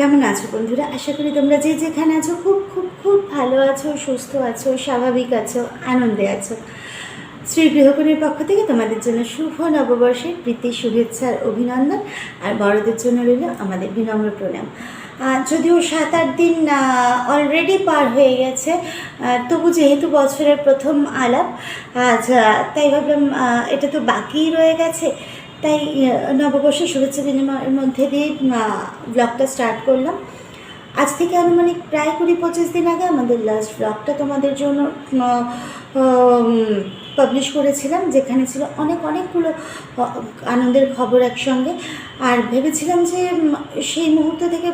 কেমন আছো বন্ধুরা? আশা করি তোমরা যে যেখানে আছো খুব খুব খুব ভালো আছো, সুস্থ আছো, স্বাভাবিক আছো, আনন্দে আছো। শ্রী গৃহকোণীর পক্ষ থেকে তোমাদের জন্য শুভ নববর্ষের প্রীতি, শুভেচ্ছার অভিনন্দন। আর বড়দের জন্য রইল আমাদের বিনম্র প্রণাম। যদিও 7-8 দিন অলরেডি পার হয়ে গেছে, তবু যেহেতু বছরের প্রথম আলাপ আজ, তাই ভাবলাম এটা তো বাকিই রয়ে গেছে, তাই নববর্ষের শুভেচ্ছা বিনিময়ের মধ্যে দিয়ে ব্লগটা স্টার্ট করলাম। আজ থেকে আনুমানিক প্রায় 20-25 দিন আগে আমাদের লাস্ট ব্লগটা তোমাদের জন্য পাবলিশ করেছিলাম, যেখানে ছিল অনেকগুলো আনন্দের খবর একসঙ্গে। আর ভেবেছিলাম যে সেই মুহূর্ত থেকে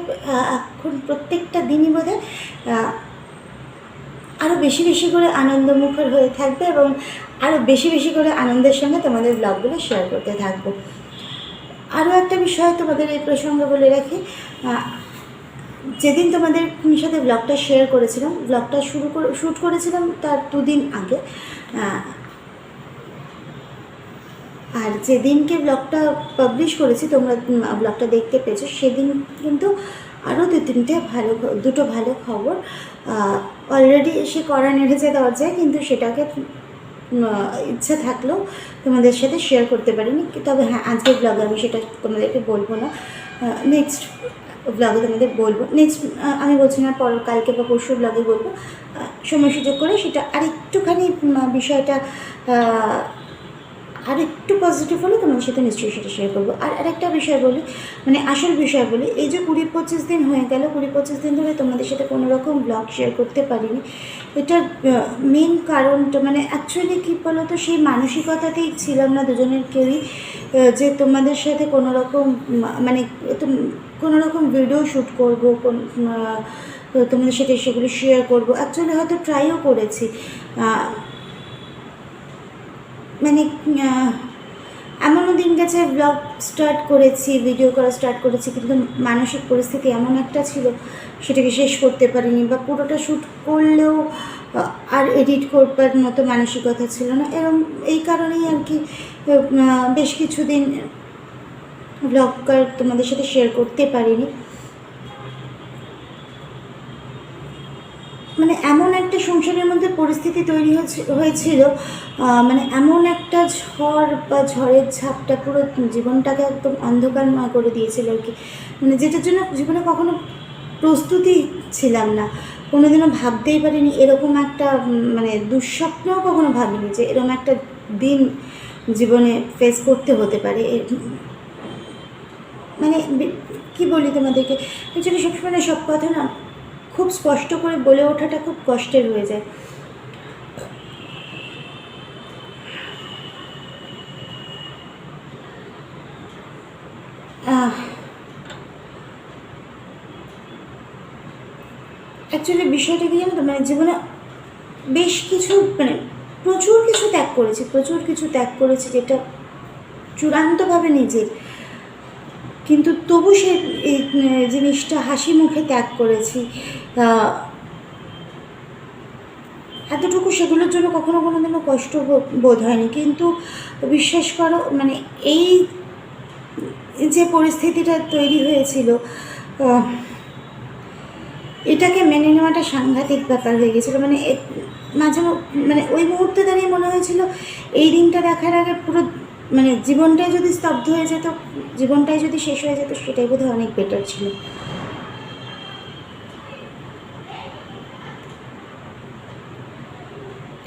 এখন প্রত্যেকটা দিনই বোধহয় আরও বেশি করে আনন্দমুখর হয়ে থাকবে এবং আরও বেশি করে আনন্দের সঙ্গে তোমাদের ব্লগগুলো শেয়ার করতে থাকবো। আরও একটা বিষয় তোমাদের এই প্রসঙ্গে বলে রাখি, যেদিন তোমাদের সাথে ব্লগটা শেয়ার করেছিলাম, ব্লগটা শ্যুট করেছিলাম তার 2 দিন আগে, আর যেদিনকে ব্লগটা পাবলিশ করেছি তোমরা ব্লগটা দেখতে পেয়েছো, সেদিন কিন্তু আরও দুটো ভালো খবর অলরেডি এসে কড়া নেড়েছে দরজায়, কিন্তু সেটাকে ইচ্ছা থাকলেও তোমাদের সাথে শেয়ার করতে পারিনি। তবে হ্যাঁ, আজকের ব্লগে আমি সেটা তোমাদেরকে বলবো না, নেক্সট ব্লগে তোমাদের বলবো। আমি বলছি না কালকে বা পরশু ব্লগে বলবো, সময় সুযোগ করে সেটা আরেকটুখানি বিষয়টা আর একটু পজিটিভ হলে তোমাদের সাথে নিশ্চয়ই সেটা শেয়ার করবো। আর আরেকটা বিষয় বলি, আসল বিষয় বলি, এই যে 20-25 দিন হয়ে গেল, 20-25 দিন ধরে তোমাদের সাথে কোনো রকম ব্লগ শেয়ার করতে পারিনি। এটার মেন কারণটা অ্যাকচুয়ালি কী বলো তো, সেই মানসিকতাতেই ছিলাম না দুজনের কেউই, যে তোমাদের সাথে কোনো রকম ভিডিও শ্যুট করবো, তোমাদের সাথে সেগুলো শেয়ার করবো। অ্যাকচুয়ালি হয়তো ট্রাইও করেছি, এমনও দিন গেছে ব্লগ স্টার্ট করেছি, ভিডিও করা স্টার্ট করেছি, কিন্তু মানসিক পরিস্থিতি এমন একটা ছিল সেটাকে শেষ করতে পারিনি, বা পুরোটা শ্যুট করলেও আর এডিট করবার মতো মানসিকতা ছিল না। এই কারণেই আর কি বেশ কিছুদিন ব্লগ তোমাদের সাথে শেয়ার করতে পারিনি। এমন একটা সংসারের মধ্যে পরিস্থিতি তৈরি হয়েছিল, এমন একটা ঝড় বা ঝড়ের ঝাপটা পুরো জীবনটাকে একদম অন্ধকারময় করে দিয়েছিল আর কি, যেটার জন্য জীবনে কখনো প্রস্তুতি ছিলাম না, কোনোদিনও ভাবতেই পারিনি এরকম একটা দুঃস্বপ্নও কখনো ভাবিনি যে এরকম একটা দিন জীবনে ফেস করতে হতে পারে। কি বলি তোমাদেরকে, অ্যাকচুয়ালি সবসময় সব কথা না খুব স্পষ্ট করে বলে ওঠাটা খুব কষ্টের হয়ে যায়। অ্যাকচুয়ালি বিষয়টা কি জানো তো, জীবনে বেশ কিছু প্রচুর কিছু ত্যাগ করেছি যেটা চূড়ান্তভাবে নিজের, কিন্তু তবু সে এই জিনিসটা হাসি মুখে ত্যাগ করেছি। এতটুকু সেগুলোর জন্য কোনোদিনও কষ্ট বোধ হয়নি। কিন্তু বিশ্বাস করো, এই যে পরিস্থিতিটা তৈরি হয়েছিল, এটাকে মেনে নেওয়াটা সাংঘাতিক ব্যাপার হয়ে গেছিলো। মাঝে ওই মুহূর্তে দাঁড়িয়ে মনে হয়েছিল এই দিনটা দেখার আগে পুরো জীবনটাই যদি স্তব্ধ হয়ে যেত, জীবনটাই যদি শেষ হয়ে যেত, সেটাই বোধহয় অনেক বেটার ছিল।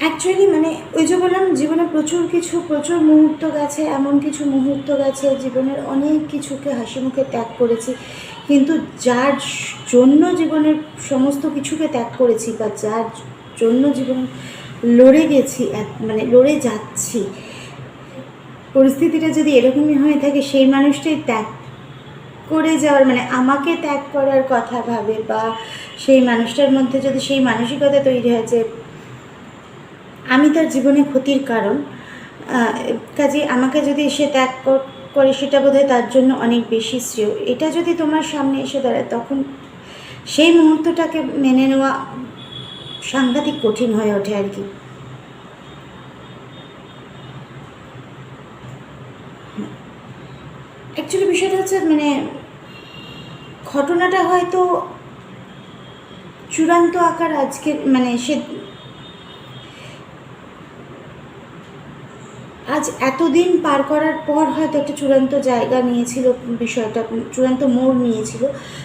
অ্যাকচুয়ালি ওই যে বললাম, জীবনে প্রচুর মুহূর্ত গেছে, এমন কিছু মুহূর্ত গেছে জীবনের অনেক কিছুকে হাসি মুখে ত্যাগ করেছি, কিন্তু যার জন্য জীবনের সমস্ত কিছুকে ত্যাগ করেছি বা যার জন্য জীবন লড়ে গেছি, লড়ে যাচ্ছি, পরিস্থিতিটা যদি এরকমই হয়ে থাকে, সেই মানুষটাই ত্যাগ করে যাওয়ার আমাকে ত্যাগ করার কথা ভাবে, বা সেই মানুষটার মধ্যে যদি সেই মানসিকতা তৈরি হয় যে আমি তার জীবনে ক্ষতির কারণ, কাজে আমাকে যদি সে ত্যাগ করে, সেটা বোধহয় তার জন্য অনেক বেশি শ্রেয়। এটা যদি তোমার সামনে এসে দাঁড়ায়, তখন সেই মুহূর্তটাকে মেনে নেওয়া সাংঘাতিক কঠিন হয়ে ওঠে আর কি। অ্যাকচুয়ালি বিষয়টা হচ্ছে ঘটনাটা হয়তো চূড়ান্ত আকার আজকে মানে সে আজ এতদিন পার করার পর হয়তো একটা চূড়ান্ত জায়গা নিয়েছিল, বিষয়টা চূড়ান্ত মোড় নিয়েছিল।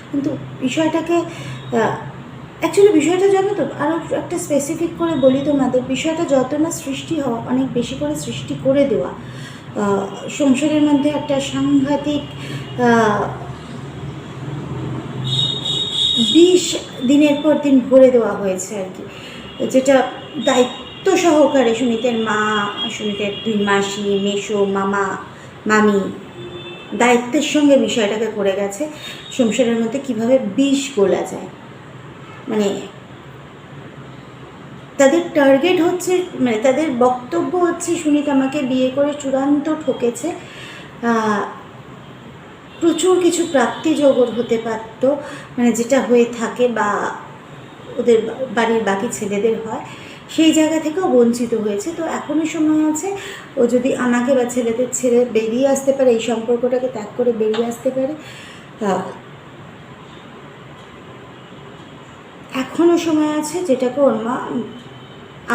কিন্তু বিষয়টাকে অ্যাকচুয়ালি বিষয়টা জানো তো, আরও একটা স্পেসিফিক করে বলি তোমাদের, বিষয়টা যত না সৃষ্টি হওয়া, অনেক বেশি করে সৃষ্টি করে দেওয়া। সংসারের মধ্যে একটা সাংঘাতিক বিষ দিনের পর দিন ভরে দেওয়া হয়েছে আর কি, যেটা দায়িত্ব সহকারে সুমিতের মা, সুমিতের দুই মাসি, মেসো, মামা, মামি দায়িত্বের সঙ্গে বিষয়টাকে করে গেছে। সংসারের মধ্যে কিভাবে বিষ গোলা যায়, মানে তাদের টার্গেট হচ্ছে, মানে তাদের বক্তব্য হচ্ছে সুমিত আমাকে বিয়ে করে চূড়ান্ত ঠকেছে, প্রচুর কিছু প্রাপ্তিযোগ হতে পারত, মানে যেটা হয়ে থাকে বা ওদের বাড়ির বাকি ছেলেদের হয়, সেই জায়গা থেকেও বঞ্চিত হয়েছে। তো এখনও সময় আছে, ও যদি আমাকে বা ছেলেদের ছেড়ে বেরিয়ে আসতে পারে, এই সম্পর্কটাকে ত্যাগ করে বেরিয়ে আসতে পারে, এখনও সময় আছে, যেটাকে ওর মা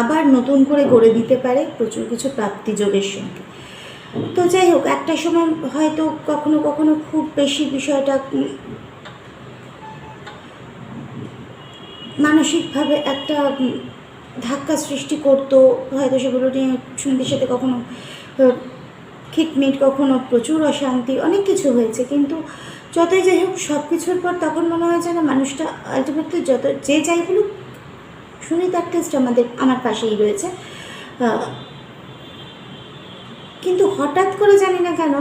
আবার নতুন করে গড়ে দিতে পারে প্রচুর কিছু প্রাপ্তিযোগের সঙ্গে। তো যাই হোক, একটা সময় হয়তো কখনো কখনো খুব বেশি বিষয়টা মানসিকভাবে একটা ধাক্কা সৃষ্টি করতো, হয়তো সেগুলো নিয়ে সুমিতের সাথে কখনো খিটমিট, কখনো প্রচুর অশান্তি, অনেক কিছু হয়েছে। কিন্তু যতই যাই হোক, সব কিছুর পর তখন মনে হয় যেন মানুষটা আলটিমেটলি যত যে যাই বলুক, সুমিত অ্যাটলিস্ট আমার পাশেই রয়েছে। কিন্তু হঠাৎ করে জানি না কেন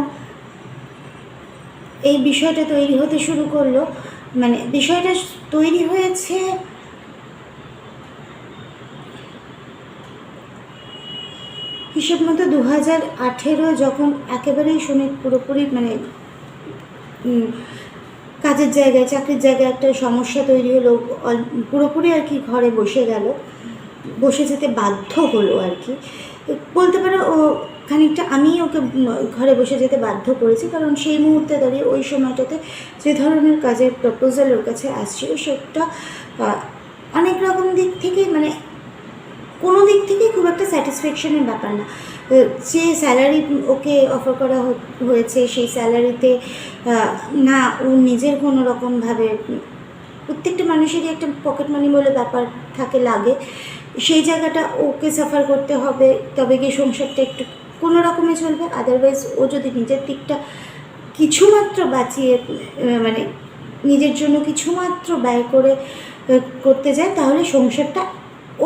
এই বিষয়টা তৈরি হতে শুরু করলো। মানে বিষয়টা তৈরি হয়েছে হিসেব মতো 2018 যখন একেবারেই সুমিত পুরোপুরি মানে কাজের জায়গায়, চাকরির জায়গায় একটা সমস্যা তৈরি হলো, পুরোপুরি আর কি ঘরে বসে গেল, বসে যেতে বাধ্য হলো আর কি বলতে পারো। ও খানিকটা আমি ওকে ঘরে বসে যেতে বাধ্য করেছি, কারণ সেই মুহূর্তে দাঁড়িয়ে ওই সময়টাতে যে ধরনের কাজের প্রপোজাল ওর কাছে আসছিল, সেটা অনেক রকম দিক থেকে মানে কোনো দিক থেকেই খুব একটা স্যাটিসফ্যাকশনের ব্যাপার না। যে স্যালারি ওকে অফার করা হয়েছে, সেই স্যালারিতে না ও নিজের কোনো রকমভাবে, প্রত্যেকটা মানুষেরই একটা পকেট মানি বলে ব্যাপার থাকে, লাগে, সেই জায়গাটা ওকে সাফার করতে হবে, তবে গিয়ে সংসারটা একটু কোনো রকমে চলবে। আদারওয়াইজ ও যদি নিজের দিকটা কিছুমাত্র বাঁচিয়ে মানে নিজের জন্য কিছুমাত্র ব্যয় করে করতে যায়, তাহলে সংসারটা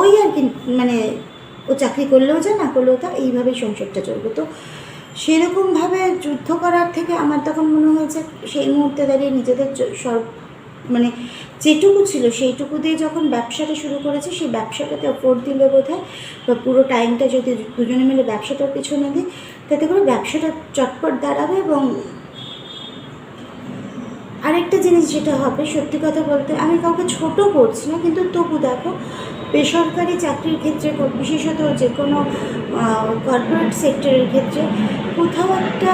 ওই আর কি, মানে ও চাকরি করলেও যা, না করলেও তা, এইভাবেই সংসারটা চলবে। তো সেরকমভাবে যুদ্ধ করার থেকে আমার তখন মনে হয়েছে সেই মুহূর্তে দাঁড়িয়ে নিজেদের মানে যেটুকু ছিল সেইটুকু দিয়ে যখন ব্যবসাটা শুরু করেছে, সেই ব্যবসাটাতে অফোর্ড দিলে বোধ হয়, বা পুরো টাইমটা যদি দুজনে মিলে ব্যবসাটার পিছনে দিই, তাতে করে ব্যবসাটা চটপট দাঁড়াবে। এবং আরেকটা জিনিস যেটা হবে, সত্যি কথা বলতে আমি কাউকে ছোট করছি না, কিন্তু তবু দেখো, বেসরকারি চাকরির ক্ষেত্রে, বিশেষত যে কোনো কর্পোরেট সেক্টরের ক্ষেত্রে, কোথাও একটা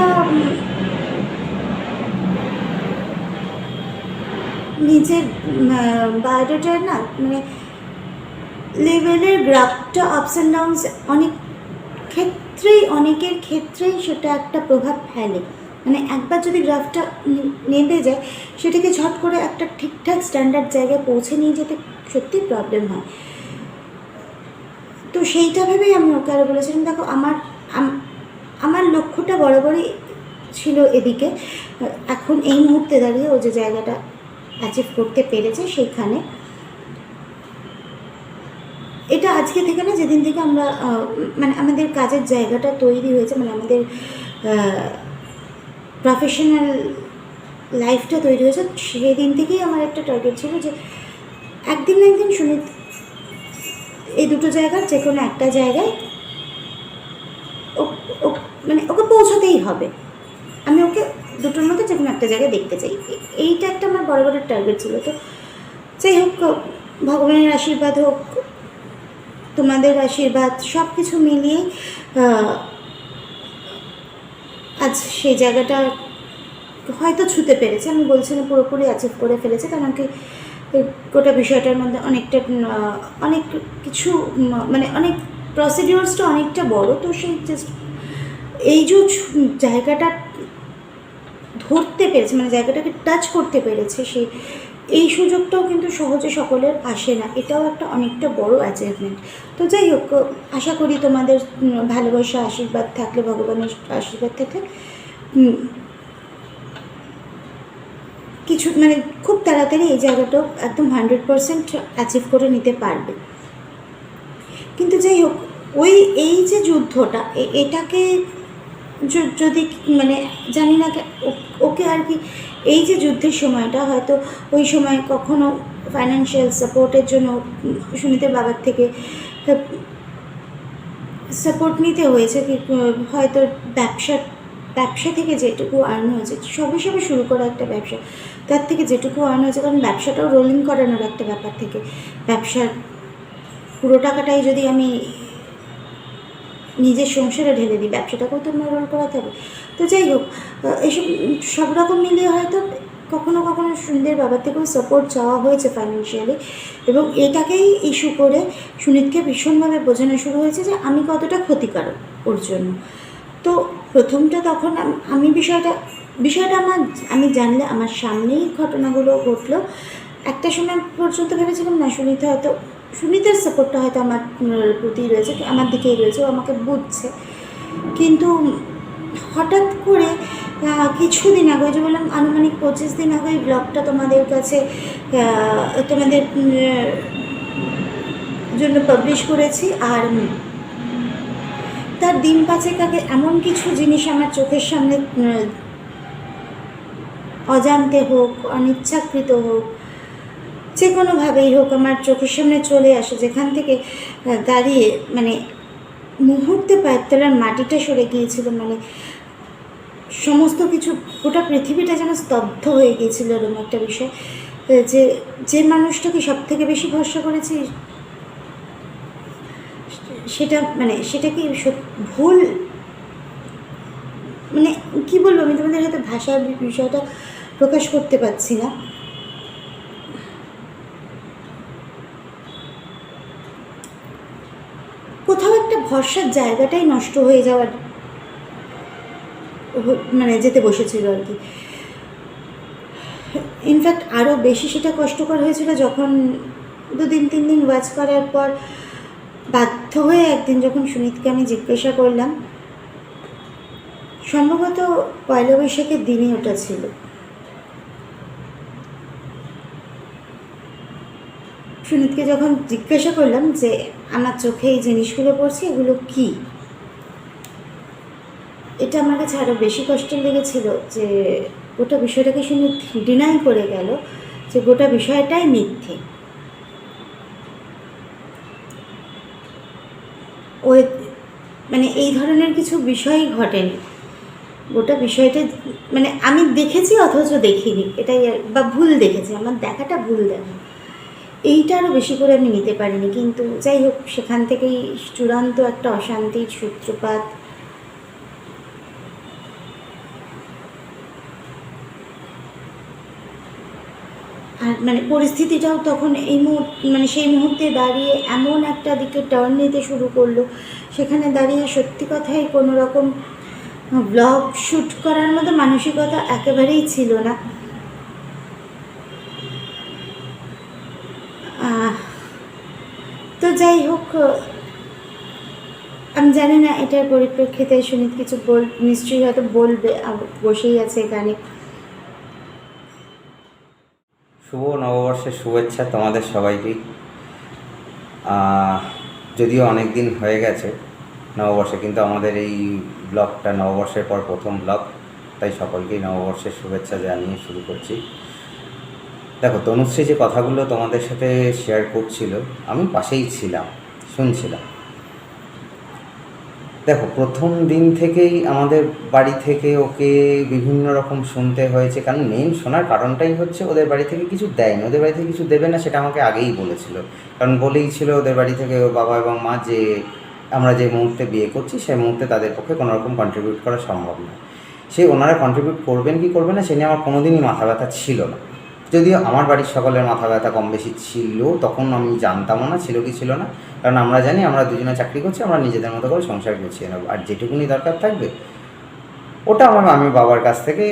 নিজের বায়োডাটার না মানে লেভেলের গ্রাফটা আপস অ্যান্ড ডাউনস অনেকের ক্ষেত্রেই সেটা একটা প্রভাব ফেলে। মানে একবার যদি গ্রাফটা নেমে যায়, সেটাকে ঝট করে একটা ঠিকঠাক স্ট্যান্ডার্ড জায়গায় পৌঁছে নিয়ে যেতে সত্যিই প্রবলেম হয়। তো সেইটা ভেবেই আমি ওকে আরও বলেছিলাম, দেখো আমার লক্ষ্যটা বরাবরই ছিল এদিকে। এখন এই মুহূর্তে দাঁড়িয়ে ও যে জায়গাটা অ্যাচিভ করতে পেরেছে, সেইখানে এটা আজকে থেকে না, যেদিন থেকে আমরা মানে আমাদের কাজের জায়গাটা তৈরি হয়েছে, মানে আমাদের প্রফেশনাল লাইফটা তৈরি হয়েছে, সেই দিন থেকেই আমার একটা টার্গেট ছিল যে একদিন না একদিন সুমিত এই দুটো জায়গার যে কোনো একটা জায়গায় মানে ওকে পৌঁছাতেই হবে। আমি ওকে দুটোর মধ্যে যে কোনো একটা জায়গায় দেখতে চাই, এইটা একটা আমার বড় বড় টার্গেট ছিল। তো যাই হোক, ভগবানের আশীর্বাদ হোক, তোমাদের আশীর্বাদ, সব কিছু মিলিয়েই আজ সেই জায়গাটা হয়তো ছুঁতে পেরেছে, আমি বলছি না পুরোপুরি অ্যাচিভ করে ফেলেছে, কারণ কি গোটা বিষয়টার মধ্যে অনেকটা অনেক কিছু মানে অনেক প্রসিডিওর্সটা অনেকটা বড়, তো সেই জাস্ট এই যে জায়গাটা ধরতে পেরেছে, মানে জায়গাটাকে টাচ করতে পেরেছে, সেই এই সুযোগটাও কিন্তু সহজে সকলের আসে না, এটাও একটা অনেকটা বড় অ্যাচিভমেন্ট। তো যাই হোক, আশা করি তোমাদের ভালোবাসা আশীর্বাদ থাকলে, ভগবানের আশীর্বাদ থাকলে কিছু মানে খুব তাড়াতাড়ি এই জায়গাটাও একদম 100% অ্যাচিভ করে নিতে পারবে। কিন্তু যাই হোক, এই যে যুদ্ধটা, এটাকে যদি মানে জানি না ওকে আর কি, এই যে যুদ্ধের সময়টা হয়তো ওই সময় কখনো ফাইন্যান্সিয়াল সাপোর্টের জন্য সুমিতের বাবার থেকে সাপোর্ট নিতে হয়েছে, কি হয়তো ব্যবসা থেকে যেটুকু আর্ন হয়েছে, সবে শুরু করা একটা ব্যবসা, তার থেকে যেটুকু আর্ন হয়েছে, কারণ ব্যবসাটাও রোলিং করানোর একটা ব্যাপার থেকে, ব্যবসার পুরো টাকাটাই যদি আমি নিজের সংসারে ঢেলে দিই, ব্যবসাটাকেও তো আমার রোল করাতে হবে। তো যাই হোক, এইসব সব রকম মিলিয়ে হয়তো কখনো কখনো সুনীতের বাবার থেকেও সাপোর্ট চাওয়া হয়েছে ফাইন্যান্সিয়ালি, এবং এটাকেই ইস্যু করে সুনীতকে ভীষণভাবে বোঝানো শুরু হয়েছে যে আমি কতটা ক্ষতিকারক ওর জন্য। তো প্রথমটা তখন আমি বিষয়টা আমি জানলে আমার সামনেই ঘটনাগুলো ঘটলো, একটা সময় পর্যন্ত ভেবেছিলাম না সুনীতের সাপোর্টটা হয়তো আমার প্রতি রয়েছে, আমার দিকেই রয়েছে, ও আমাকে বুঝছে। কিন্তু হঠাৎ করে কিছুদিন আগে, যে বললাম আনুমানিক 25 দিন আগে এই ব্লগটা তোমাদের কাছে তোমাদের জন্য পাবলিশ করেছি, আর তার দিন পাঁচেক আগে এমন কিছু জিনিস আমার চোখের সামনে অজান্তে হোক, অনিচ্ছাকৃত হোক, যে কোনোভাবেই হোক আমার চোখের সামনে চলে আসে, যেখান থেকে দাঁড়িয়ে মানে মুহূর্তে পায়ের তলার মাটিটা সরে গিয়েছিল, মানে সমস্ত কিছু, গোটা পৃথিবীটা যেন স্তব্ধ হয়ে গিয়েছিল এরকম একটা বিষয়। যে মানুষটাকে সব থেকে বেশি ভরসা করেছি, সেটা কি ভুল, মানে কি বলবো, আমি তোমাদের হয়তো ভাষার বিষয়টা প্রকাশ করতে পারছি না। কোথাও একটা ভরসার জায়গাটাই নষ্ট হয়ে যাওয়ার মানে যেতে বসেছিল আর কি। ইনফ্যাক্ট আরও বেশি সেটা কষ্টকর হয়েছিল যখন 2-3 দিন ওয়াচ করার পর বাধ্য হয়ে একদিন যখন সুনীতকে আমি জিজ্ঞাসা করলাম, সম্ভবত পয়লা বৈশাখের দিনই ওটা ছিল, সুনীতকে যখন জিজ্ঞাসা করলাম যে আমার চোখে এই জিনিসগুলো পড়ছে, এগুলো কী, এটা আমার কাছে আরও বেশি কষ্টের লেগেছিল যে গোটা বিষয়টাকে শুনে ডিনাই করে গেল যে গোটা বিষয়টাই মিথ্যে। ও মানে এই ধরনের কিছু বিষয়ই ঘটেনি, গোটা বিষয়টা মানে আমি দেখেছি অথচ দেখিনি, এটাই, বা ভুল দেখেছি, আমার দেখাটা ভুল দেখা, এইটা আরও বেশি করে আমি নিতে পারিনি। কিন্তু যাই হোক, সেখান থেকেই চূড়ান্ত একটা অশান্তির সূত্রপাত। আর মানে পরিস্থিতিটাও তখন মানে সেই মুহূর্তে দাঁড়িয়ে এমন একটা দিকে টার্ন নিতে শুরু করলো, সেখানে দাঁড়িয়ে সত্যি কথাই কোনো রকম ব্লগ শ্যুট করার মতো মানসিকতা একেবারেই ছিল না। তো যাই হোক, আমি জানি না এটার পরিপ্রেক্ষিতে সুনীত কিছু নিশ্চয়ই হয়তো বলবে, বসেই আছে এখানে। শুভ নববর্ষের শুভেচ্ছা তোমাদের সবাইকেই। যদিও অনেক দিন হয়ে গেছে নববর্ষে, কিন্তু আমাদের এই ব্লগটা নববর্ষের পর প্রথম ব্লগ, তাই সকলকেই নববর্ষের শুভেচ্ছা জানিয়ে শুরু করছি। দেখো, তনুশ্রী যে কথাগুলো তোমাদের সাথে শেয়ার করছিল, আমি পাশেই ছিলাম, শুনছিলাম। দেখো, প্রথম দিন থেকেই আমাদের বাড়ি থেকে ওকে বিভিন্ন রকম শুনতে হয়েছে, কারণ মেইন শোনার কারণটাই হচ্ছে ওদের বাড়ি থেকে কিছু দেয়নি, ওদের বাড়ি থেকে কিছু দেবে না, সেটা আমাকে আগেই বলেছিল। কারণ বলেই ছিল ওদের বাড়ি থেকে ওর বাবা এবং মা যে আমরা যে মুহূর্তে বিয়ে করছি সেই মুহূর্তে তাদের পক্ষে কোনো রকম কন্ট্রিবিউট করা সম্ভব নয়। সে ওনারা কন্ট্রিবিউট করবেন কি করবে না সে নিয়ে আমার কোনোদিনই মাথা ব্যথা ছিল না। যদিও আমার বাড়ির সকলের মাথা ব্যথা কম বেশি ছিল, তখন আমি জানতামও না ছিল কি ছিল না, কারণ আমরা জানি আমরা দুজনে চাকরি করছি, আমরা নিজেদের মতো করে সংসার গুছিয়ে নেবো, আর যেটুকুনি দরকার থাকবে ওটা আমি বাবার কাছ থেকে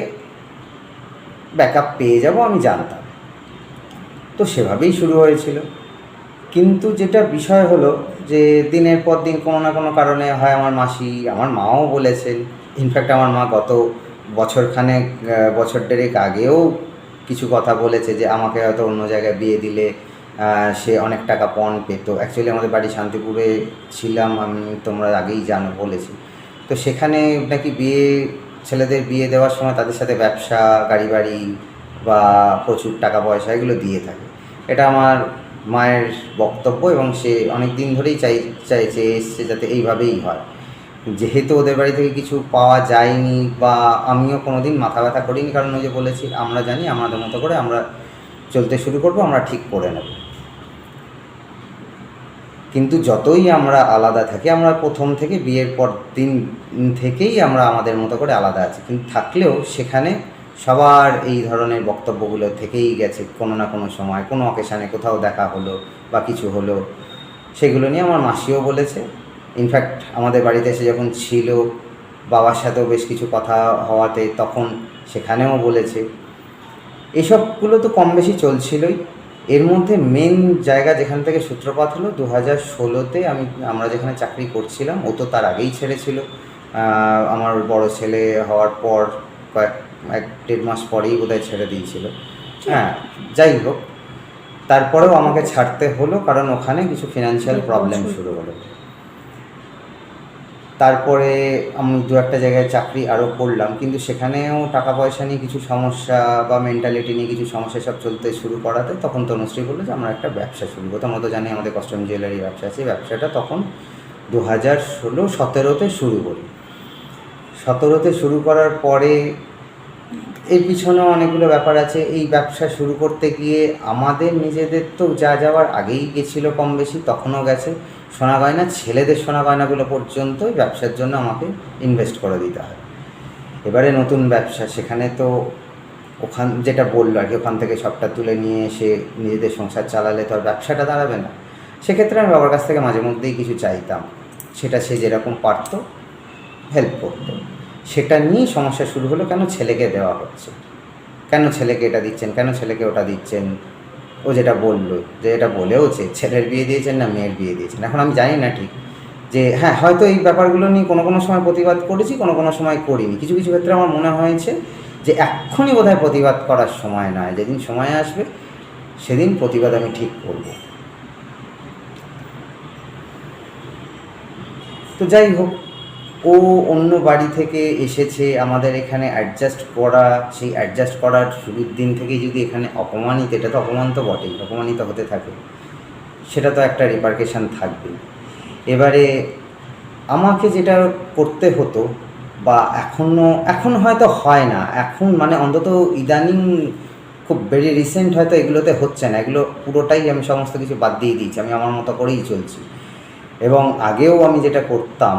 ব্যাকআপ পেয়ে যাব, আমি জানতাম। তো সেভাবেই শুরু হয়েছিল। কিন্তু যেটা বিষয় হলো যে দিনের পর দিন কোনো না কোনো কারণে হয় আমার মাসি, আমার মাও বলেছেন, ইনফ্যাক্ট আমার মা গত বছরখানেক বছর দেড়েক আগেও কিছু কথা বলেছে যে আমাকে হয়তো অন্য জায়গায় বিয়ে দিলে সে অনেক টাকা পণ পেত। অ্যাকচুয়ালি আমাদের বাড়ি শান্তিপুরে ছিলাম আমি, তোমরা আগেই জানো বলেছি। তো সেখানে নাকি ছেলেদের বিয়ে দেওয়ার সময় তাদের সাথে ব্যবসা, গাড়ি বাড়ি বা প্রচুর টাকা পয়সা এগুলো দিয়ে থাকে। এটা আমার মায়ের বক্তব্য এবং সে অনেক দিন ধরেই চাইছে এসছে যাতে এইভাবেই হয়। যেহেতু ওদের বাড়ি থেকে কিছু পাওয়া যায়নি বা আমিও কোনো দিন মাথা ব্যথা করিনি, কারণ ওই যে বলেছি আমরা জানি আমাদের মতো করে আমরা চলতে শুরু করবো, আমরা ঠিক করে নেব। কিন্তু যতই আমরা আলাদা থাকি, আমরা প্রথম থেকে বিয়ের পর দিন থেকেই আমরা আমাদের মতো করে আলাদা আছি, কিন্তু থাকলেও সেখানে সবার এই ধরনের বক্তব্যগুলো থেকেই গেছে। কোনো না কোনো সময় কোনো অকেশানে কোথাও দেখা হলো বা কিছু হলো, সেগুলো নিয়ে আমার মাসিও বলেছে। ইনফ্যাক্ট আমাদের বাড়িতে এসে যখন ছিল বাবার সাথেও বেশ কিছু কথা হওয়াতে তখন সেখানেও বলেছে। এসবগুলো তো কম বেশি চলছিলই। এর মধ্যে মেন জায়গা যেখান থেকে সূত্রপাত হলো 2016-তে আমরা যেখানে চাকরি করছিলাম, ও তো তার আগেই ছেড়েছিল। আমার বড় ছেলে হওয়ার পর এক দেড় মাস পরেই বোধহয় ছেড়ে দিয়েছিল। হ্যাঁ, যাই হোক, তারপরেও আমাকে ছাড়তে হলো কারণ ওখানে কিছু ফিনান্সিয়াল প্রবলেম শুরু হলো। তারপরে আমি দু একটা জায়গায় চাকরি আরও করলাম, কিন্তু সেখানেও টাকা পয়সা নিয়ে কিছু সমস্যা বা মেন্টালিটি নিয়ে কিছু সমস্যা সব চলতে শুরু করাতে তখন তনুশ্রী বললো যে আমরা একটা ব্যবসা শুরু করতে। আমরা তো জানি আমাদের কস্টিউম জুয়েলারি ব্যবসা আছে। ব্যবসাটা তখন 2017-17তে শুরু করি। 17তে শুরু করার পরে এর পিছনেও অনেকগুলো ব্যাপার আছে। এই ব্যবসা শুরু করতে গিয়ে আমাদের নিজেদের তো যা যাওয়ার আগেই গেছিলো কম বেশি, তখনও গেছে। সোনা গয়না, ছেলেদের সোনা গয়নাগুলো পর্যন্ত ব্যবসার জন্য আমাকে ইনভেস্ট করে দিতে হয়। এবারে নতুন ব্যবসা, সেখানে তো যেটা বললো আর কি, ওখান থেকে সবটা তুলে নিয়ে এসে নিজেদের সংসার চালালে তো আর ব্যবসাটা দাঁড়াবে না। সেক্ষেত্রে আমি বাবার কাছ থেকে মাঝে মধ্যেই কিছু চাইতাম, সেটা সে যেরকম পারতো হেল্প করতো। সেটা নিয়েই সমস্যা শুরু হলো, কেন ছেলেকে দেওয়া হচ্ছে, কেন ছেলেকে এটা দিচ্ছেন, কেন ছেলেকে ওটা দিচ্ছেন। ও যেটা বললো, যে এটা বলেওছে ছেলের বিয়ে দিয়েছেন না মেয়ের বিয়ে দিয়েছেন। এখন আমি জানি না ঠিক যে হ্যাঁ, হয়তো এই ব্যাপারগুলো নিয়ে কোনো কোনো সময় প্রতিবাদ করেছি, কোনো কোনো সময় করিনি। কিছু কিছু ক্ষেত্রে আমার মনে হয়েছে যে এক্ষুনি বোধহয় প্রতিবাদ করার সময় নয়, যেদিন সময় আসবে সেদিন প্রতিবাদ আমি ঠিক করব। তো যাই হোক, ও অন্য বাড়ি থেকে এসেছে আমাদের এখানে অ্যাডজাস্ট করা। সেই অ্যাডজাস্ট করার শুরুর দিন থেকেই যদি এখানে অপমানিত, এটা তো অপমান তো বটেই, অপমানিত হতে থাকে, সেটা তো একটা রিপারকেশান থাকবেই। এবারে আমাকে যেটা করতে হতো বা এখন হয়তো হয় না, এখন মানে অন্তত ইদানিং খুব ভেরি রিসেন্ট হয়তো এগুলোতে হচ্ছে না, এগুলো পুরোটাই আমি সমস্ত কিছু বাদ দিয়ে দিয়েছি, আমি আমার মতো করেই চলছি। এবং আগেও আমি যেটা করতাম,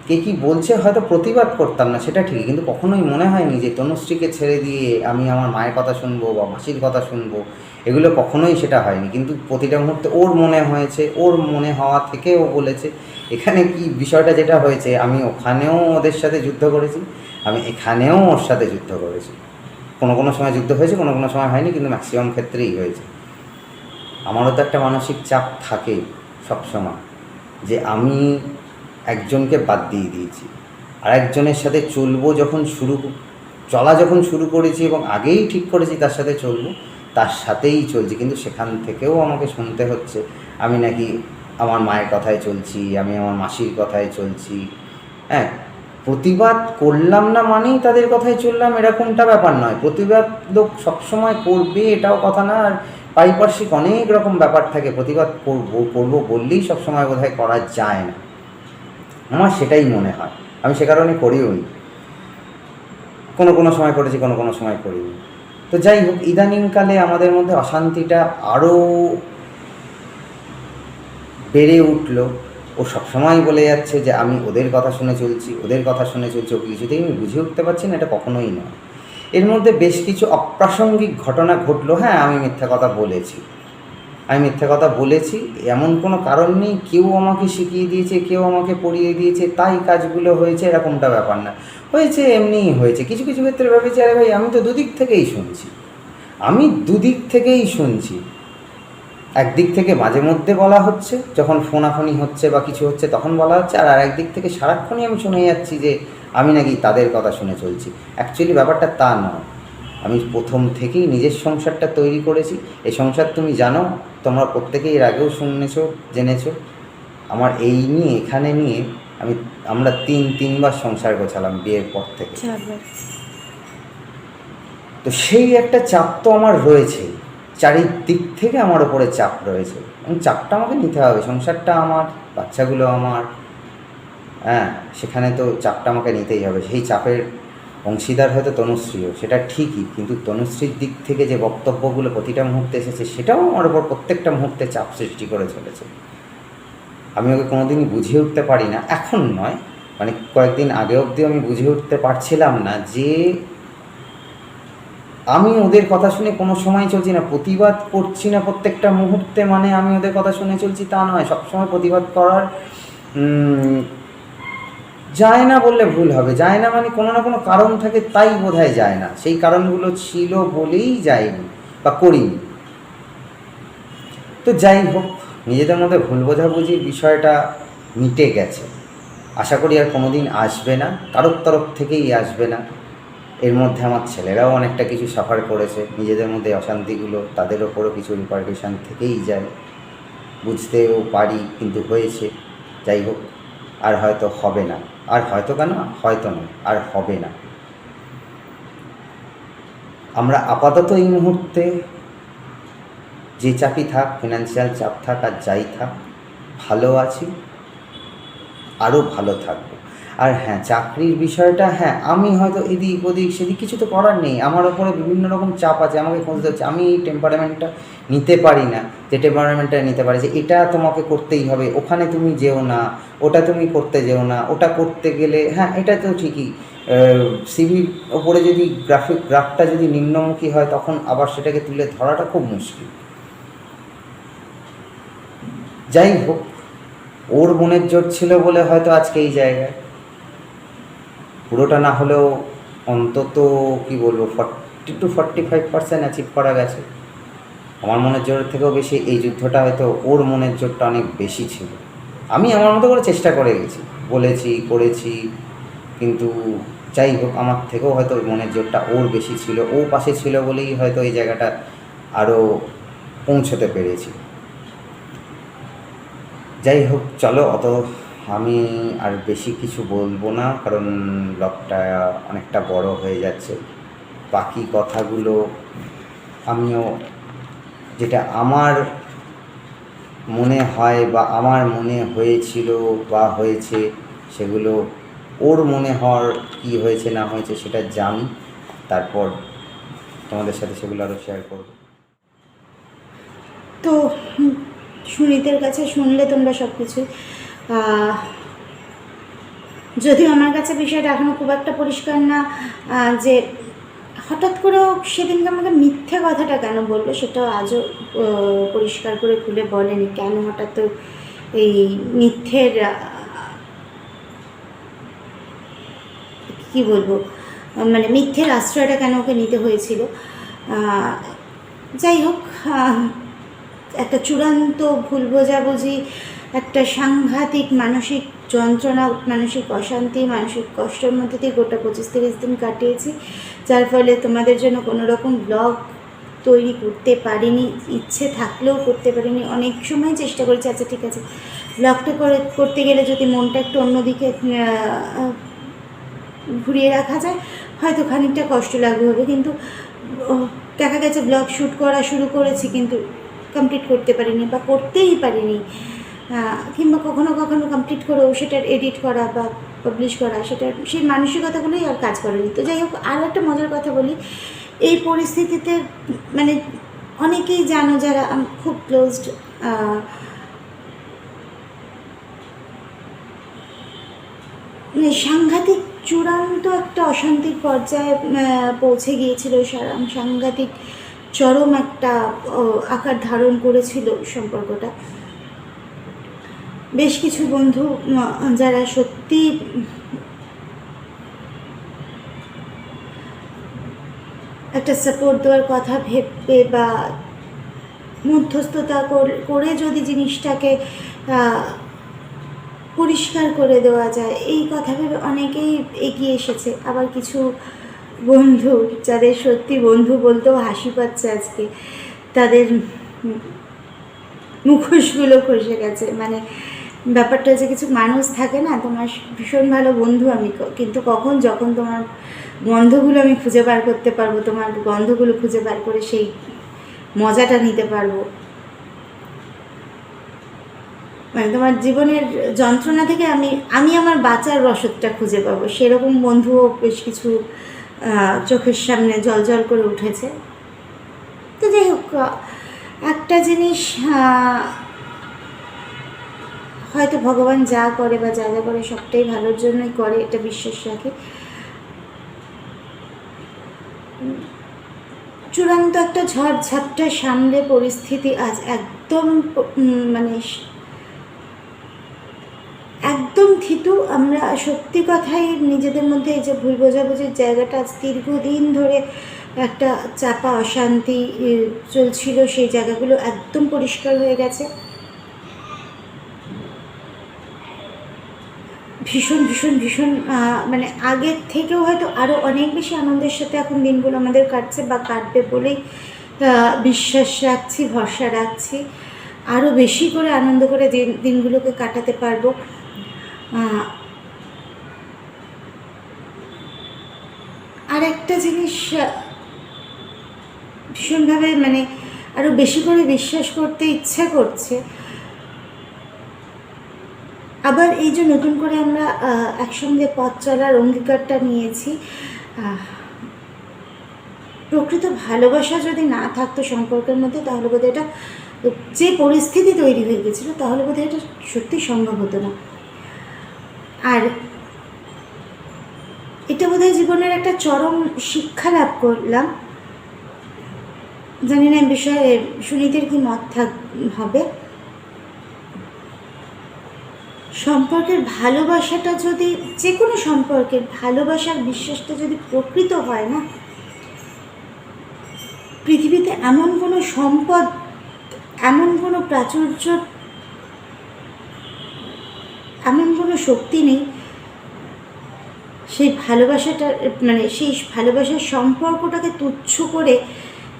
কে কী বলছে হয়তো প্রতিবাদ করতাম না সেটা ঠিকই, কিন্তু কখনোই মনে হয়নি যে তনুশ্রীকে ছেড়ে দিয়ে আমি আমার মায়ের কথা শুনবো বা মাসির কথা শুনবো, এগুলো কখনোই সেটা হয়নি। কিন্তু প্রতিটা মুহূর্তে ওর মনে হয়েছে, ওর মনে হওয়া থেকে ও বলেছে। এখানে কি বিষয়টা যেটা হয়েছে, আমি ওখানেও ওদের সাথে যুদ্ধ করেছি, আমি এখানেও ওর সাথে যুদ্ধ করেছি। কোনো কোনো সময় যুদ্ধ হয়েছে, কোনো কোনো সময় হয়নি, কিন্তু ম্যাক্সিমাম ক্ষেত্রেই হয়েছে। আমারও তো একটা মানসিক চাপ থাকে সবসময়, যে আমি একজনকে বাদ দিয়ে দিয়েছি, আর একজনের সাথে চলবো যখন শুরু করেছি এবং আগেই ঠিক করেছি তার সাথে চলবো, তার সাথেই চলছি। কিন্তু সেখান থেকেও আমাকে শুনতে হচ্ছে আমি নাকি আমার মায়ের কথায় চলছি, আমি আমার মাসির কথায় চলছি। হ্যাঁ, প্রতিবাদ করলাম না মানেই তাদের কথায় চললাম এরকমটা ব্যাপার নয়। প্রতিবাদ লোক সবসময় করবে এটাও কথা না, আর পারিপার্শ্বিক অনেক রকম ব্যাপার থাকে। প্রতিবাদ করবো বললেই সবসময় বোধহয় করা যায় না, আমার সেটাই মনে হয়। আমি সে কারণে করিও নি, কোনো কোনো সময় করেছি, কোনো কোনো সময় করিনি। তো যাই হোক, ইদানিংকালে আমাদের মধ্যে অশান্তিটা আরও বেড়ে উঠল। ও ও সবসময় বলে যাচ্ছে যে আমি ওদের কথা শুনে চলছি, ওদের কথা শুনে চলছি। ওকে কিছুতেই আমি বুঝে উঠতে পারছি না, এটা কখনোই নয়। এর মধ্যে বেশ কিছু অপ্রাসঙ্গিক ঘটনা ঘটলো। হ্যাঁ, আমি মিথ্যা কথা বলেছি, এমন কোনো কারণ নেই। কেউ আমাকে শিখিয়ে দিয়েছে, কেউ আমাকে পড়িয়ে দিয়েছে, তাই কাজগুলো হয়েছে, এরকমটা ব্যাপার না। হয়েছে, এমনিই হয়েছে। কিছু কিছু ক্ষেত্রে ভেবেছি, আরে ভাই, আমি তো দুদিক থেকেই শুনছি। একদিক থেকে মাঝে মধ্যে বলা হচ্ছে, যখন ফোনাফোনি হচ্ছে বা কিছু হচ্ছে তখন বলা হচ্ছে, আর একদিক থেকে সারাক্ষণই আমি শুনে যাচ্ছি যে আমি নাকি তাদের কথা শুনে চলছি। অ্যাকচুয়ালি ব্যাপারটা তা নয়। আমি প্রথম থেকেই নিজের সংসারটা তৈরি করেছি। এই সংসার তুমি জানো, তোমরা প্রত্যেকেই এর আগেও জেনেছো। আমার এখানে নিয়ে আমরা তিনবার সংসার গোছালাম বিয়ের পর থেকে। তো সেই একটা চাপ তো আমার রয়েছে, চারিদিক থেকে আমার ওপরে চাপ রয়েছে, এবং চাপটা আমাকে নিতে হবে। সংসারটা আমার, বাচ্চাগুলো আমার, হ্যাঁ, সেখানে তো চাপটা আমাকে নিতেই হবে। সেই চাপের অংশীদার হয়তো তনুশ্রীও, সেটা ঠিকই, কিন্তু তনুশ্রীর দিক থেকে যে বক্তব্যগুলো প্রতিটা মুহূর্তে এসেছে, সেটাও আমার ওপর প্রত্যেকটা মুহূর্তে চাপ সৃষ্টি করে চলেছে। আমি ওকে কোনোদিনই বুঝিয়ে উঠতে পারি না, এখন নয়, মানে কয়েকদিন আগে অবধিও আমি বুঝিয়ে উঠতে পারছিলাম না যে আমি ওদের কথা শুনে কোনো সময় চলছি না, প্রতিবাদ করছি না প্রত্যেকটা মুহূর্তে, মানে আমি ওদের কথা শুনে চলছি তা নয়। সবসময় প্রতিবাদ করার যায় না বললে ভুল হবে, যায় না মানে কোনো না কোনো কারণ থাকে, তাই বোধহয় যায় না। সেই কারণগুলো ছিল বলেই যায়নি বা করিনি। তো যাই হোক, নিজেদের মধ্যে ভুল বোঝাবুঝির বিষয়টা মিটে গেছে। আশা করি আর কোনো দিন আসবে না, কারোর তরফ থেকেই আসবে না। এর মধ্যে আমার ছেলেরাও অনেকটা কিছু সাফার করেছে, নিজেদের মধ্যে অশান্তিগুলো তাদের ওপরও কিছু রিপারকেশন থেকেই যায়, বুঝতেও পারি, কিন্তু হয়েছে। যাই হোক, আর হয়তো হবে না, আর হয়তো কেন, হয়তো নয়, আর হবে না। আমরা আপাতত এই মুহূর্তে যে চাপই থাক, ফিনান্সিয়াল চাপ থাক আর যাই থাক, ভালো আছি, আরও ভালো থাকবো। আর হ্যাঁ, চাকরির বিষয়টা, হ্যাঁ, আমি হয়তো এদিক ওদিক সেদিক, কিছু তো করার নেই, আমার ওপরে বিভিন্ন রকম চাপ আছে, আমাকে খুঁজতে হচ্ছে। আমি এই টেম্পারামেন্টটা নিতে পারি না, যে টেম্পারামেন্টটা নিতে পারি যে এটা তোমাকে করতেই হবে, ওখানে তুমি যেও না, ওটা তুমি করতে যেও না, ওটা করতে গেলে, হ্যাঁ, এটা তো ঠিকই, সিভির ওপরে যদি গ্রাফটা যদি নিম্নমুখী হয়, তখন আবার সেটাকে তুলে ধরাটা খুব মুশকিল। যাই হোক, ওর মনের জোর ছিল বলে হয়তো আজকে এই জায়গায়, পুরোটা না হলেও অন্তত কী বলবো, 40 to 45% অ্যাচিভ করা গেছে। আমার মনের জোরের থেকেও বেশি এই যুদ্ধটা হয়তো ওর মনের জোরটা অনেক বেশি ছিল। আমি আমার মতো করে চেষ্টা করে গেছি, বলেছি, করেছি, কিন্তু যাই হোক, আমার থেকেও হয়তো মনের জোরটা ওর বেশি ছিল। ও পাশে ছিল বলেই হয়তো এই জায়গাটা আরও পৌঁছতে পেরেছি। যাই হোক, চলো, আমি আর বেশি কিছু বলবো না, কারণ ব্লগটা অনেকটা বড় হয়ে যাচ্ছে। বাকি কথাগুলো আমিও, যেটা আমার মনে হয় বা আমার মনে হয়েছিল বা হয়েছে, সেগুলো ওর মনে হওয়ার কী হয়েছে না হয়েছে সেটা জানি, তারপর তোমাদের সাথে সেগুলো আরও শেয়ার করব। তো সুনীতের কাছে শুনলে তোমরা সব কিছু, যদিও আমার কাছে বিষয়টা এখনও খুব একটা পরিষ্কার না, যে হঠাৎ করেও সেদিনকে আমাকে মিথ্যে কথাটা কেন বললো, সেটাও আজও পরিষ্কার করে খুলে বলেনি। কেন হঠাৎ এই মিথ্যের, কী বলবো, মানে মিথ্যের আশ্রয়টা কেন ওকে নিতে হয়েছিল। যাই হোক, একটা চূড়ান্ত ভুল বোঝাবুঝি, একটা সাংঘাতিক মানসিক যন্ত্রণা, মানসিক অশান্তি, মানসিক কষ্টের মধ্যে দিয়ে গোটা 25-30 দিন কাটিয়েছি, যার ফলে তোমাদের জন্য কোনো রকম ব্লগ তৈরি করতে পারিনি, ইচ্ছে থাকলেও করতে পারিনি। অনেক সময় চেষ্টা করেছি, আচ্ছা ঠিক আছে, ব্লগটা করতে গেলে যদি মনটা একটু অন্যদিকে ঘুরিয়ে রাখা যায়, হয়তো খানিকটা কষ্ট লাগবে হবে, কিন্তু দেখা গেছে ব্লগ শ্যুট করা শুরু করেছি, কিন্তু কমপ্লিট করতে পারিনি বা করতেই পারিনি, কিংবা কখনো কখনো কমপ্লিট করেও সেটার এডিট করা বা পাবলিশ করা, সেই মানসিকতাগুলোই আর কাজ করেনি। তো যাই হোক, আরও একটা মজার কথা বলি, এই পরিস্থিতিতে মানে অনেকেই জানো যারা খুব ক্লোজড, মানে সাংঘাতিক চূড়ান্ত একটা অশান্তির পর্যায়ে পৌঁছে গিয়েছিল, সাংঘাতিক চরম একটা আকার ধারণ করেছিল সম্পর্কটা। বেশ কিছু বন্ধু যারা সত্যি একটা সাপোর্ট দেওয়ার কথা ভেবে বা মধ্যস্থতা করে যদি জিনিসটাকে পরিষ্কার করে দেওয়া যায়, এই কথা ভেবে অনেকেই এগিয়ে এসেছে। আবার কিছু বন্ধু যাদের সত্যি বন্ধু বলতেও হাসি পাচ্ছে আজকে, তাদের মুখোশগুলো খসে গেছে। মানে ব্যাপারটা হচ্ছে, কিছু মানুষ থাকে না, তোমার ভীষণ ভালো বন্ধু আমি, কিন্তু কখন যখন তোমার গন্ধগুলো আমি খুঁজে বার করতে পারবো, তোমার গন্ধগুলো খুঁজে বার করে সেই মজাটা নিতে পারবো, মানে তোমার জীবনের যন্ত্রণা থেকে আমি আমার বাঁচার রসদটা খুঁজে পাবো, সেরকম বন্ধুও বেশ কিছু চোখের সামনে জল করে উঠেছে। তো যাই হোক, একটা জিনিস হয়তো ভগবান যা করে বা যা করে সবটাই ভালোর জন্যই করে, এটা বিশ্বাস রাখি। চূড়ান্ত একটা ঝড়ঝাপটা সামলে পরিস্থিতি আজ একদম মানে একদম থিতু। আমরা সত্যি কথাই নিজেদের মধ্যে এই যে ভুল বোঝাবুঝির জায়গাটা আজ দীর্ঘদিন ধরে একটা চাপা অশান্তি চলছিল, সেই জায়গাগুলো একদম পরিষ্কার হয়ে গেছে। ভীষণ ভীষণ ভীষণ মানে আগের থেকেও হয়তো আরও অনেক বেশি আনন্দের সাথে এখন দিনগুলো আমাদের কাটছে বা কাটবে বলেই বিশ্বাস রাখছি, ভরসা রাখছি। আরও বেশি করে আনন্দ করে দিনগুলোকে কাটাতে পারবো। আর একটা জিনিস ভীষণভাবে মানে আরও বেশি করে বিশ্বাস করতে ইচ্ছা করছে, আবার এই যে নতুন করে আমরা একসঙ্গে পথ চলার অঙ্গীকারটা নিয়েছি, প্রকৃত ভালোবাসা যদি না থাকতো সম্পর্কের মধ্যে, তাহলে বোধহয় এটা, যে পরিস্থিতি তৈরি হয়ে গেছিলো, তাহলে বোধহয় এটা সত্যি সম্ভব হতো না। আর এটা বোধহয় জীবনের একটা চরম শিক্ষা লাভ করলাম। জানি না এই বিষয়ে সুনীতির কি মত হবে। সম্পর্কের ভালোবাসাটা যদি, যে কোনো সম্পর্কের ভালোবাসার বিশ্বাসটা যদি প্রকৃত হয় না, পৃথিবীতে এমন কোনো সম্পদ, এমন কোনো প্রাচুর্য, এমন কোনো শক্তি নেই সেই ভালোবাসাটা, মানে সেই ভালোবাসার সম্পর্কটাকে তুচ্ছ করে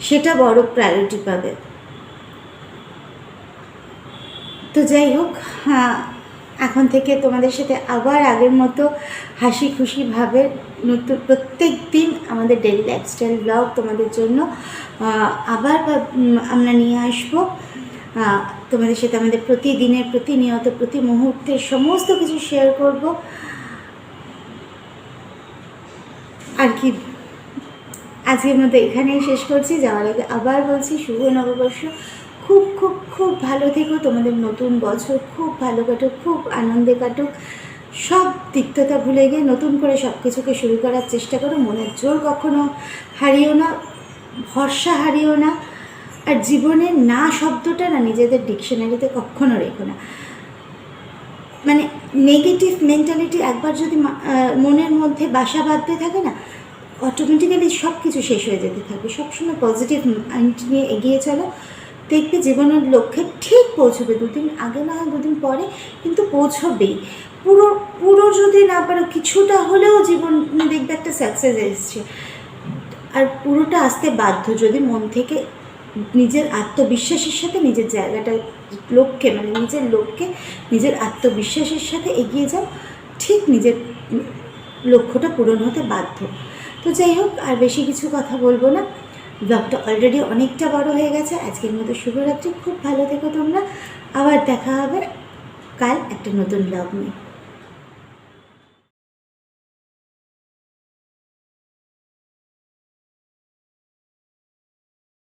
সেটা বড় প্রায়োরিটি পাবে। তো যাই হোক, এখন থেকে তোমাদের সাথে আবার আগের মতো হাসি খুশিভাবে নতুন প্রত্যেক দিন আমাদের ডেইলি লাইফস্টাইল ব্লগ তোমাদের জন্য আবার আমরা নিয়ে আসবো। তোমাদের সাথে আমাদের প্রতিদিনের, প্রতিনিয়ত, প্রতি মুহূর্তের সমস্ত কিছু শেয়ার করব। আর কি, আজকের মতো এখানেই শেষ করছি। যাওয়ার আগে আবার বলছি, শুভ নববর্ষ। খুব খুব খুব ভালো থেকো, তোমাদের নতুন বছর খুব ভালো কাটুক, খুব আনন্দে কাটুক। সব তিক্ততা ভুলে গিয়ে নতুন করে সব কিছুকে শুরু করার চেষ্টা করো। মনের জোর কখনো হারিও না, ভরসা হারিও না। আর জীবনে না শব্দটা না নিজেদের ডিকশনারিতে কখনো রেখো না। মানে নেগেটিভ মেন্টালিটি একবার যদি মনের মধ্যে বাসা বাঁধতে থাকে না, অটোমেটিক্যালি সব কিছু শেষ হয়ে যেতে থাকবে। সবসময় পজিটিভ মাইন্ড নিয়ে এগিয়ে চলো, দেখবে জীবনের লক্ষ্যে ঠিক পৌঁছবে। দুদিন আগে না হয় দুদিন পরে, কিন্তু পৌঁছবেই। পুরো যদি না পারো, কিছুটা হলেও জীবন দেখবে একটা সাকসেস এসছে। আর পুরোটা আসতে বাধ্য যদি মন থেকে নিজের আত্মবিশ্বাসের সাথে নিজের জায়গাটা, লক্ষ্যে, মানে নিজের লক্ষ্যে নিজের আত্মবিশ্বাসের সাথে এগিয়ে যাও, ঠিক নিজের লক্ষ্যটা পূরণ হতে বাধ্য। তো যাই হোক, আর বেশি কিছু কথা বলবো না, ব্লগটা অলরেডি অনেকটা বড় হয়ে গেছে। আজকের মতো শুভরাত্রি, খুব ভালো থেকো তোমরা। আবার দেখা হবে কাল একটা নতুন ব্লগ নিয়ে।